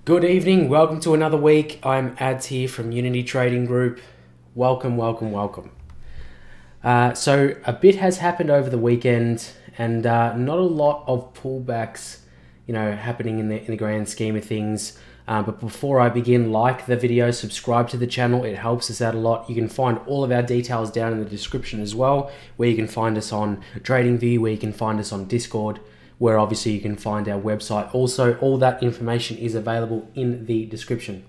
Good evening, welcome to another week. I'm Ads here from Unity Trading Group. Welcome. So a bit has happened over the weekend and not a lot of pullbacks, happening in the grand scheme of things. But before I begin, like the video, subscribe to the channel. It helps us out a lot. You can find all of our details down in the description as well, where you can find us on TradingView, where you can find us on Discord, where obviously you can find our website. Also, all that information is available in the description.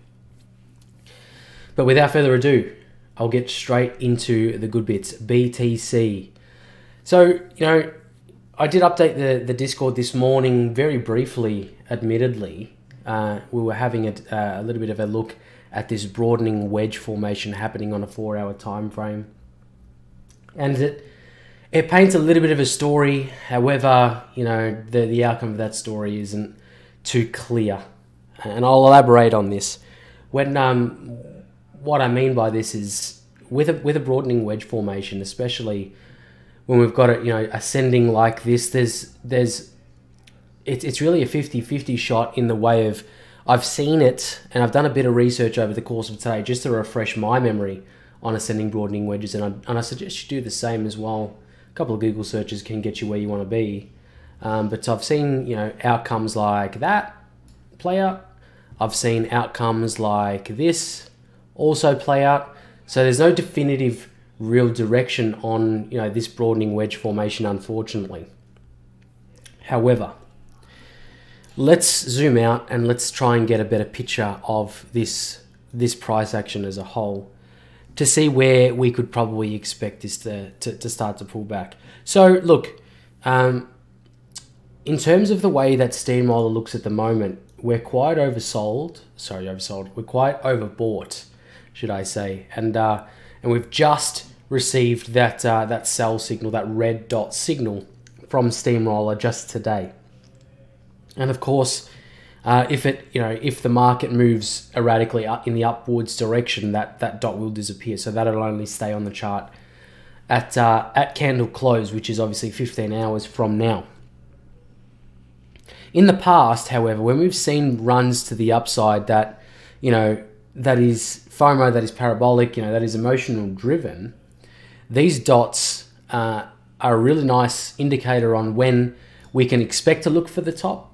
But without further ado, I'll get straight into the good bits. BTC. So, I did update the Discord this morning very briefly, admittedly. We were having a little bit of a look at this broadening wedge formation happening on a 4-hour time frame. And it paints a little bit of a story. However, the outcome of that story isn't too clear. And I'll elaborate on this. When what I mean by this is with a broadening wedge formation, especially when we've got it, ascending like this, it's really a 50-50 shot in the way of, I've seen it and I've done a bit of research over the course of today just to refresh my memory on ascending broadening wedges, and I suggest you do the same as well. A couple of Google searches can get you where you want to be. But I've seen, outcomes like that play out. I've seen outcomes like this also play out. So there's no definitive real direction on, this broadening wedge formation, unfortunately. However, let's zoom out and let's try and get a better picture of this price action as a whole, to see where we could probably expect this to start to pull back. So look, in terms of the way that Steamroller looks at the moment, we're quite oversold. We're quite overbought, should I say? And we've just received that sell signal, that red dot signal from Steamroller just today. And of course, if the market moves erratically up in the upwards direction, that dot will disappear. So that'll only stay on the chart at candle close, which is obviously 15 hours from now. In the past, however, when we've seen runs to the upside that is FOMO, that is parabolic, that is emotional driven, these dots are a really nice indicator on when we can expect to look for the top.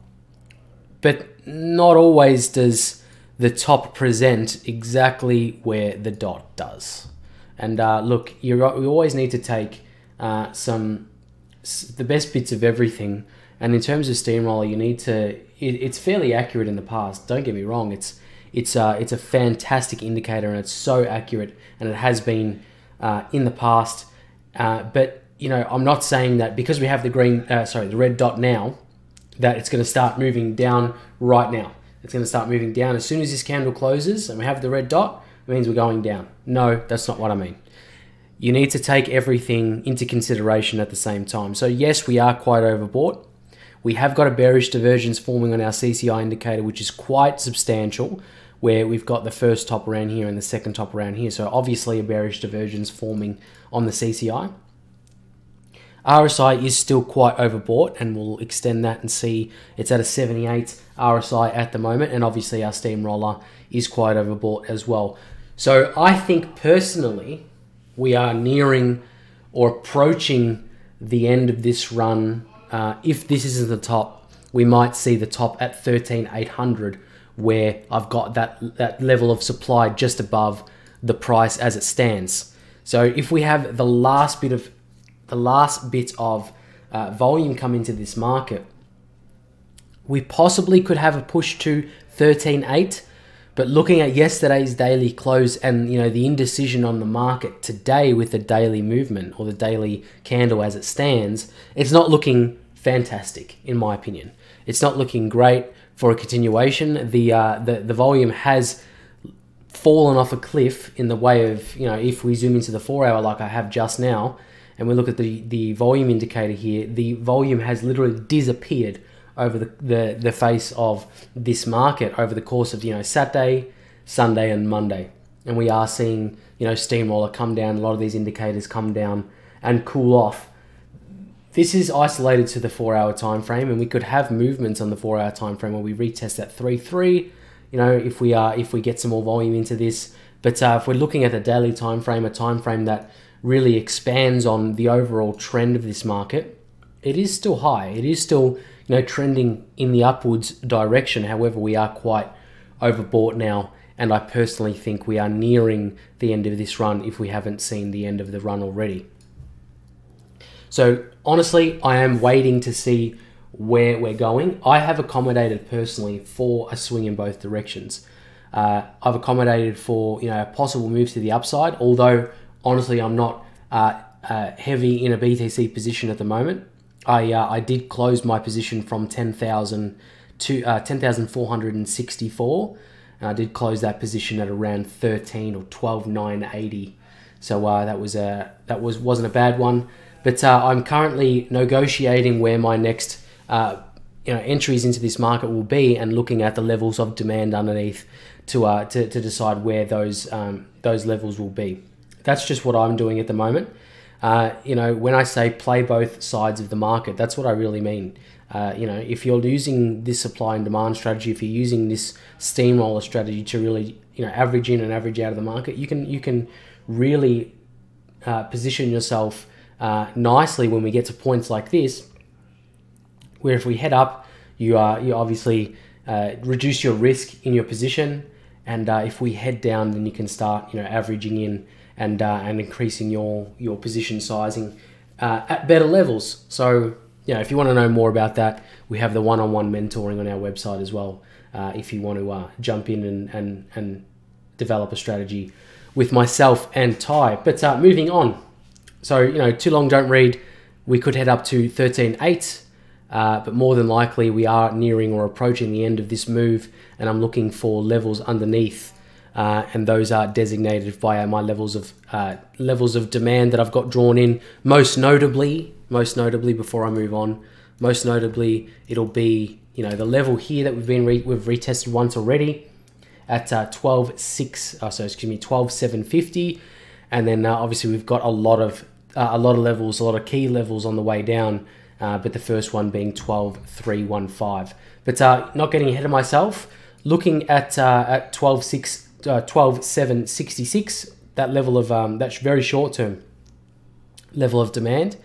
But not always does the top present exactly where the dot does. And look, you always need to take the best bits of everything. And in terms of Steamroller, you need to. It's fairly accurate in the past. Don't get me wrong. It's a fantastic indicator, and it's so accurate, and it has been in the past. But I'm not saying that because we have the red dot now, that it's going to start moving down right now. It's going to start moving down as soon as this candle closes and we have the red dot. It means we're going down. No, that's not what I mean. You need to take everything into consideration at the same time. So yes, we are quite overbought. We have got a bearish divergence forming on our CCI indicator, which is quite substantial, where we've got the first top around here and the second top around here. So obviously a bearish divergence forming on the CCI. RSI is still quite overbought, and we'll extend that and see it's at a 78 RSI at the moment, and obviously our Steamroller is quite overbought as well. So I think personally we are nearing or approaching the end of this run. If this isn't the top, we might see the top at 13,800, where I've got that level of supply just above the price as it stands. So if we have the last bit of volume come into this market, we possibly could have a push to 13.8. But looking at yesterday's daily close and the indecision on the market today with the daily movement or the daily candle as it stands, it's not looking fantastic in my opinion. It's not looking great for a continuation. The volume has fallen off a cliff in the way of, if we zoom into the 4-hour like I have just now, and we look at the volume indicator here, the volume has literally disappeared over the face of this market over the course of Saturday, Sunday, and Monday. And we are seeing Steamroller come down, a lot of these indicators come down and cool off. This is isolated to the 4-hour time frame, and we could have movements on the 4-hour time frame where we retest that 3.3, if we get some more volume into this. But if we're looking at the daily time frame, a time frame that really expands on the overall trend of this market, it is still high. It is still trending in the upwards direction. However, we are quite overbought now, and I personally think we are nearing the end of this run if we haven't seen the end of the run already. So honestly, I am waiting to see where we're going. I have accommodated personally for a swing in both directions. I've accommodated for a possible move to the upside, although honestly I'm not heavy in a BTC position at the moment. I did close my position from 10,000 to 10,464, and I did close that position at around 13 or 12,980. So that wasn't a bad one. But I'm currently negotiating where my next entries into this market will be, and looking at the levels of demand underneath to decide where those levels will be. That's just what I'm doing at the moment. When I say play both sides of the market, that's what I really mean. If you're using this supply and demand strategy, if you're using this steamroller strategy to really average in and average out of the market, you can really position yourself nicely when we get to points like this, where if we head up, you obviously reduce your risk in your position, and if we head down, then you can start averaging in and increasing your position sizing at better levels. So if you want to know more about that, we have the one-on-one mentoring on our website as well. If you want to jump in and develop a strategy with myself and Ty. But moving on. So, too long don't read. We could head up to 13.8, but more than likely we are nearing or approaching the end of this move, and I'm looking for levels underneath, and those are designated by my levels of demand that I've got drawn in. Most notably, before I move on, most notably it'll be the level here that we've retested once already at 12,750. And then obviously we've got a lot of levels, a lot of key levels on the way down, but the first one being 12,315. But not getting ahead of myself, looking at 12,766, that level of that's very short term level of demand,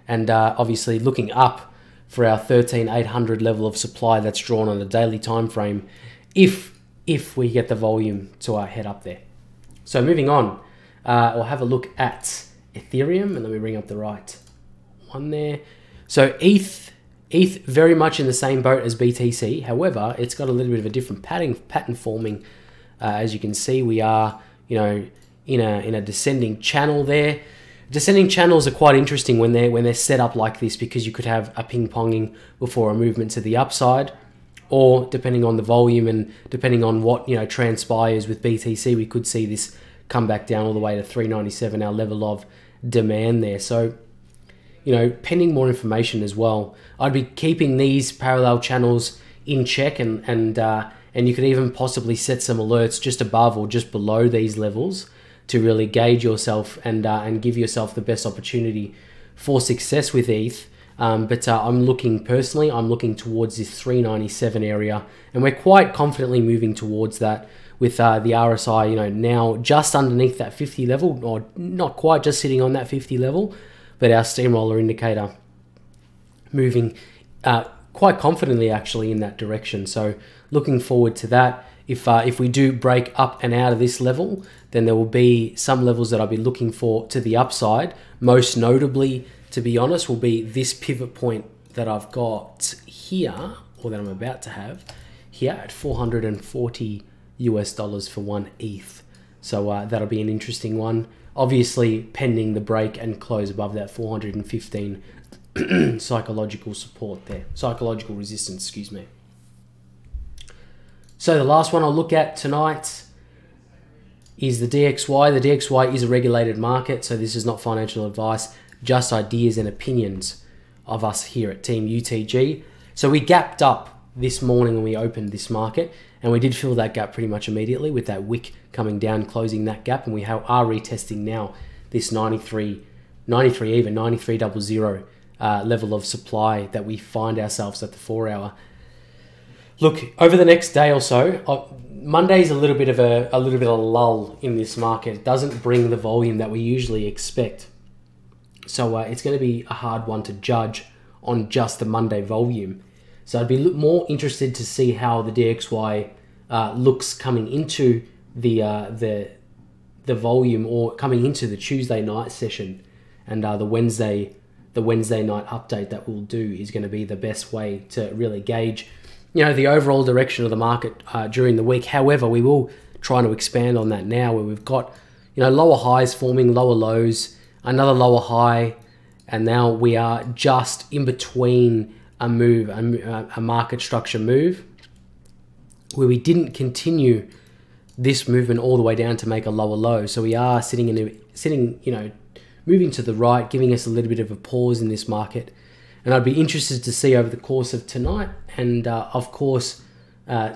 and obviously looking up for our 13,800 level of supply that's drawn on a daily time frame, if we get the volume to head up there. So moving on. We'll have a look at Ethereum, and let me bring up the right one there. So ETH very much in the same boat as BTC. However, it's got a little bit of a different pattern forming. As you can see, we are in a descending channel there. Descending channels are quite interesting when they're set up like this, because you could have a ping-ponging before a movement to the upside, or depending on the volume and depending on what transpires with BTC, we could see this come back down all the way to 397, our level of demand there. So, pending more information as well, I'd be keeping these parallel channels in check, and you could even possibly set some alerts just above or just below these levels to really gauge yourself and give yourself the best opportunity for success with ETH. But I'm looking towards this 397 area, and we're quite confidently moving towards that, with the RSI, now just underneath that 50 level, or not quite, just sitting on that 50 level, but our steamroller indicator moving quite confidently actually in that direction. So looking forward to that. If we do break up and out of this level, then there will be some levels that I'll be looking for to the upside. Most notably, to be honest, will be this pivot point that I've got here, or that I'm about to have here at $440 for one ETH. So that'll be an interesting one. Obviously, pending the break and close above that 415 psychological support there, psychological resistance, excuse me. So the last one I'll look at tonight is the DXY. The DXY is a regulated market, so this is not financial advice, just ideas and opinions of us here at Team UTG. So we gapped up this morning when we opened this market, and we did fill that gap pretty much immediately with that wick coming down, closing that gap, and we are retesting now this 9300 level of supply that we find ourselves at the 4 hour. Look, over the next day or so, Monday's a little bit of a lull in this market. It doesn't bring the volume that we usually expect. So it's going to be a hard one to judge on just the Monday volume. So I'd be more interested to see how the DXY looks coming into the volume, or coming into the Tuesday night session, and the Wednesday night update that we'll do is going to be the best way to really gauge, the overall direction of the market during the week. However, we will try to expand on that now, where we've got lower highs forming, lower lows, another lower high, and now we are just in between a move, a market structure move, where we didn't continue this movement all the way down to make a lower low. So we are moving to the right, giving us a little bit of a pause in this market. And I'd be interested to see over the course of tonight and of course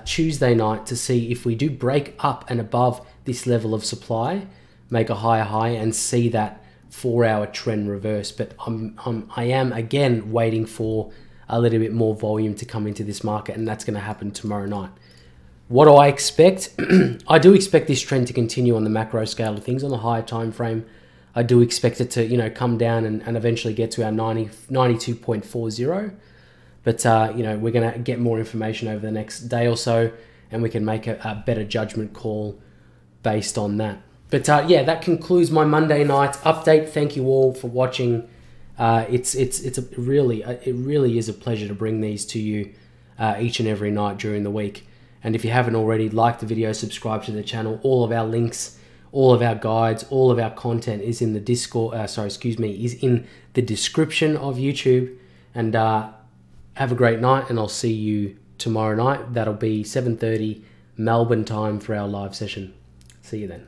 Tuesday night, to see if we do break up and above this level of supply, make a higher high, and see that 4-hour trend reverse. But I am again waiting for a little bit more volume to come into this market, and that's going to happen tomorrow night. What do I expect? I do expect this trend to continue on the macro scale of things. On the higher time frame, I do expect it to come down and eventually get to our 92.40. But we're going to get more information over the next day or so, and we can make a better judgment call based on that. But yeah, that concludes my Monday night update. Thank you all for watching. It really is a pleasure to bring these to you each and every night during the week. And if you haven't already, like the video, subscribe to the channel. All of our links, all of our guides, all of our content is in the Discord. Is in the description of YouTube. And have a great night, and I'll see you tomorrow night. That'll be 7:30 Melbourne time for our live session. See you then.